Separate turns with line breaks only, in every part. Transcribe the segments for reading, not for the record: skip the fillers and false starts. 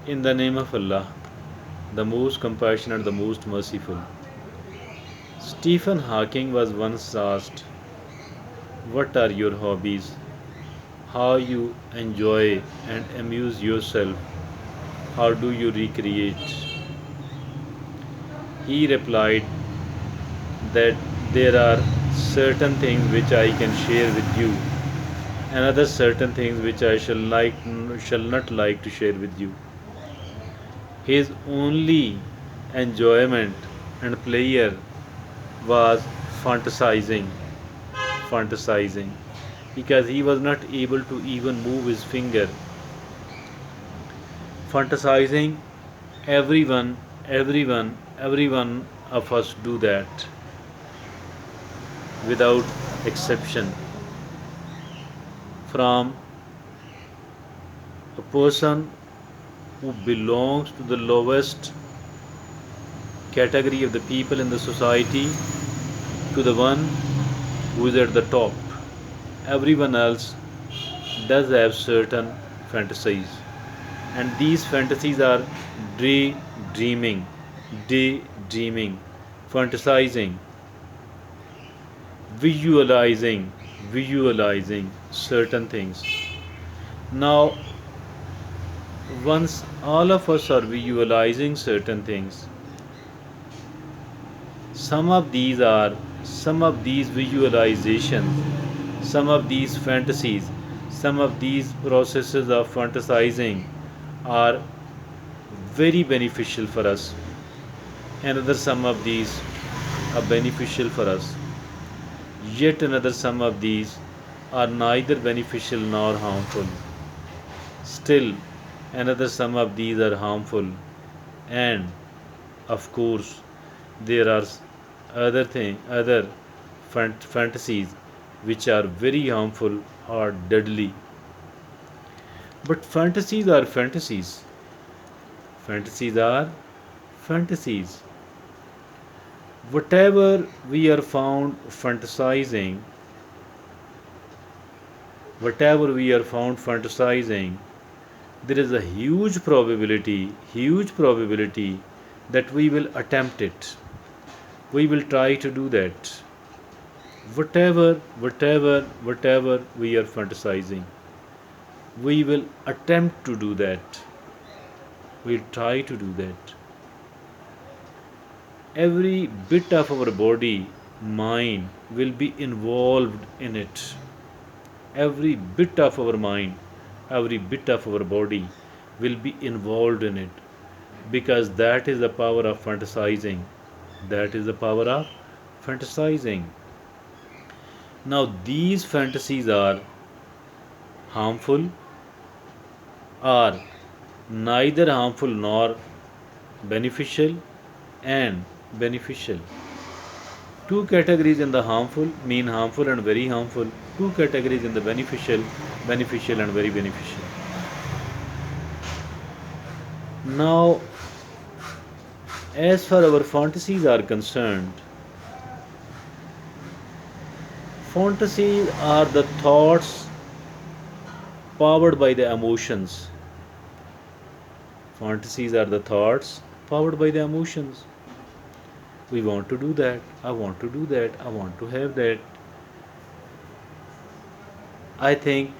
In the name of Allah, the most compassionate, the most merciful. Stephen Hawking was once asked, what are your hobbies? How you enjoy and amuse yourself? How do you recreate? He replied that there are certain things which I can share with you, and other certain things which I shall not like to share with you. His only enjoyment and pleasure was fantasizing, fantasizing, because he was not able to even move his finger. Fantasizing, everyone of us do that without exception. From a person who belongs to the lowest category of the people in the society to the one who is at the top. Everyone else does have certain fantasies, and these fantasies are daydreaming, daydreaming, fantasizing, visualizing, visualizing certain things. Now, once all of us are visualizing certain things, some of these visualizations, some of these fantasies, some of these processes of fantasizing are very beneficial for us, and other some of these are beneficial for us. Yet another some of these are neither beneficial nor harmful. Still, another some of these are harmful, and of course, there are other fantasies which are very harmful or deadly. But fantasies are fantasies. Fantasies are fantasies. Whatever we are found fantasizing, whatever we are found fantasizing, there is a huge probability that we will attempt it. We will try to do that. Whatever we are fantasizing, we will attempt to do that. We'll try to do that. Every bit of our body, mind will be involved in it. Every bit of our mind, every bit of our body will be involved in it, because that is the power of fantasizing. That is the power of fantasizing. Now, these fantasies are harmful or neither harmful nor beneficial, and beneficial. Two categories in the harmful mean harmful and very harmful. Two categories in the beneficial, beneficial and very beneficial. Now, as far our fantasies are concerned, fantasies are the thoughts powered by the emotions. Fantasies are the thoughts powered by the emotions. We want to do that, I want to do that, I want to have that. I think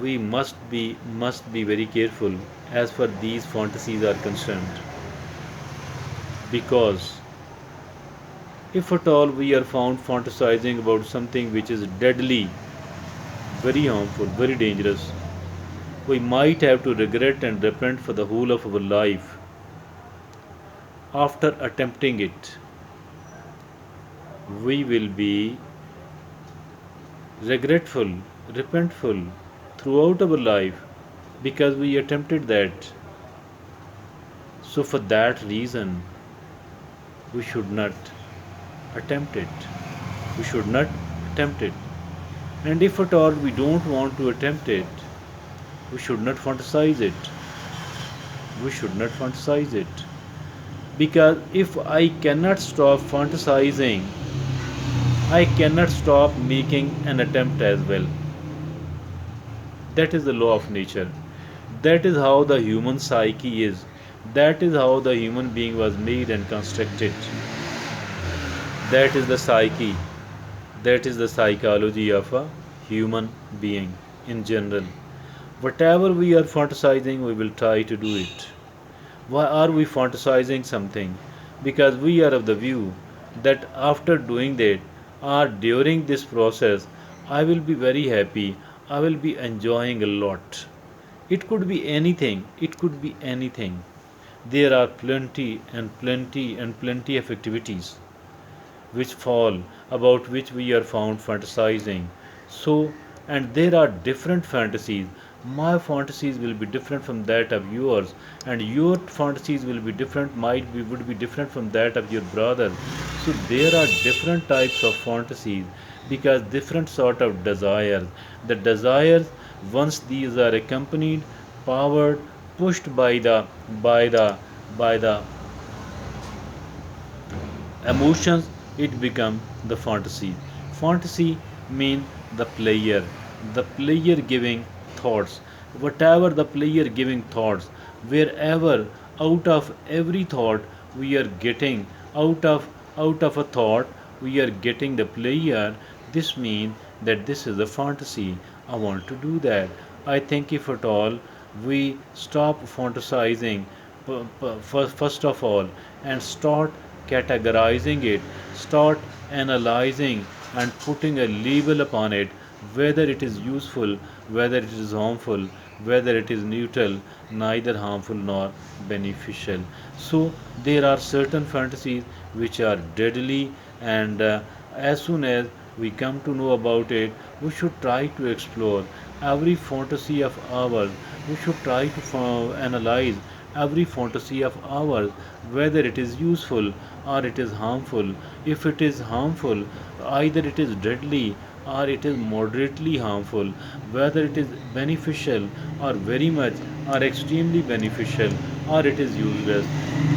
we must be very careful as far these fantasies are concerned, because if at all we are found fantasizing about something which is deadly, very harmful, very dangerous, we might have to regret and repent for the whole of our life after attempting it. We will be regretful, repentful throughout our life because we attempted that. So, for that reason, we should not attempt it. We should not attempt it. And if at all we don't want to attempt it, we should not fantasize it. We should not fantasize it. Because if I cannot stop fantasizing, I cannot stop making an attempt as well. That is the law of nature. That is how the human psyche is. That is how the human being was made and constructed. That is the psyche. That is the psychology of a human being in general. Whatever we are fantasizing, we will try to do it. Why are we fantasizing something? Because we are of the view that after doing that or during this process, I will be very happy, I will be enjoying a lot. It could be anything, it could be anything. There are plenty and plenty and plenty of activities which fall, about which we are found fantasizing. So, and there are different fantasies. My fantasies will be different from that of yours, and your fantasies will be different, might be would be different from that of your brother. So there are different types of fantasies because different sort of desires. The desires, once these are accompanied, powered, pushed by the by the emotions, it become the fantasy. Fantasy mean the player giving thoughts, whatever the player giving thoughts, wherever, out of every thought we are getting, out of a thought we are getting the player. This means that this is a fantasy. I want to do that. I think if at all we stop fantasizing, first of all, and start categorizing it, start analyzing and putting a label upon it, whether it is useful, whether it is harmful, whether it is neutral, neither harmful nor beneficial. So, there are certain fantasies which are deadly, and as soon as we come to know about it, we should try to explore every fantasy of ours. We should try to analyze every fantasy of ours, whether it is useful or it is harmful. If it is harmful, either it is deadly or it is moderately harmful, whether it is beneficial or very much or extremely beneficial or it is useless.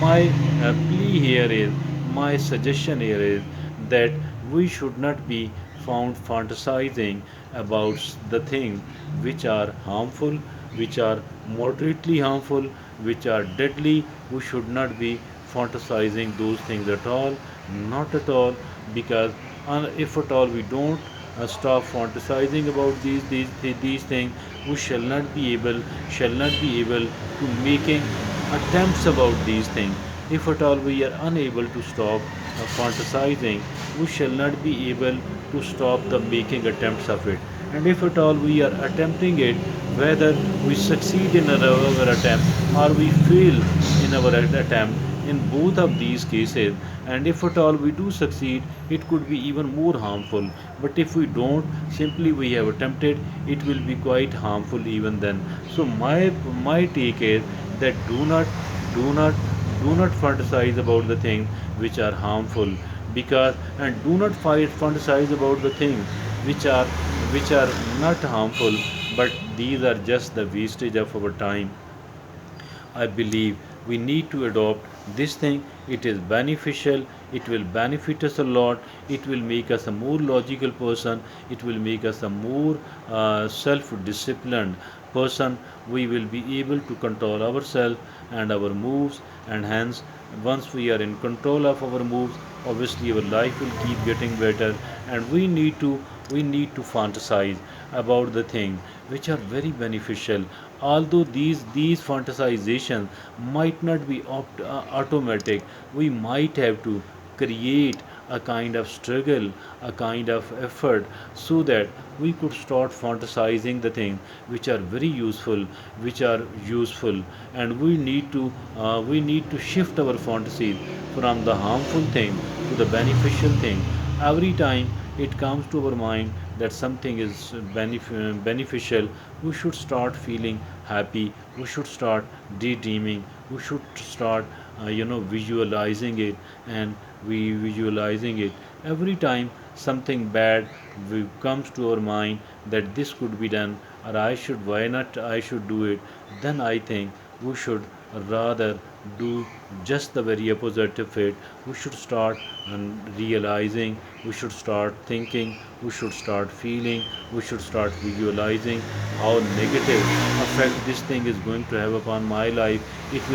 My plea here is, my suggestion here is that we should not be found fantasizing about the things which are harmful, which are moderately harmful, which are deadly. We should not be fantasizing those things at all, not at all, because if at all we don't stop fantasizing about these things, we shall not be able to making attempts about these things. If at all we are unable to stop fantasizing, we shall not be able to stop the making attempts of it. And if at all we are attempting it, whether we succeed in our attempt or we fail in our attempt, in both of these cases, and if at all we do succeed, it could be even more harmful. But if we don't, simply we have attempted, it will be quite harmful even then. So my take is that do not do not fantasize about the things which are harmful, because, and do not fantasize about the things which are not harmful, but these are just the wastage of our time. I believe we need to adopt this thing. It is beneficial, it will benefit us a lot, it will make us a more logical person, it will make us a more self disciplined person. We will be able to control ourselves and our moves, and hence, once we are in control of our moves, obviously our life will keep getting better, and we need to fantasize about the things which are very beneficial. Although these fantasizations might not be automatic, we might have to create a kind of struggle, a kind of effort, so that we could start fantasizing the things which are very useful, which are useful, and we need to shift our fantasies from the harmful thing to the beneficial thing. Every time it comes to our mind that something is beneficial, we should start feeling happy, we should start daydreaming, we should start visualizing it, and we visualizing it every time something bad comes to our mind, that this could be done, or I should, why not I should do it. Then I think we should rather do just the very opposite of it. We should start realizing, we should start thinking, we should start feeling, we should start visualizing how negative effect this thing is going to have upon my life. It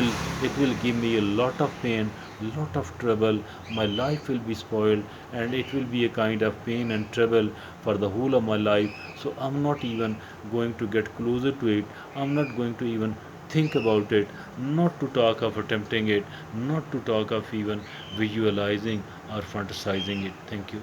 will give me a lot of pain, lot of trouble. My life will be spoiled, and it will be a kind of pain and trouble for the whole of my life. So I'm not even going to get closer to it. I'm not going to even think about it, not to talk of attempting it, not to talk of even visualizing or fantasizing it. Thank you.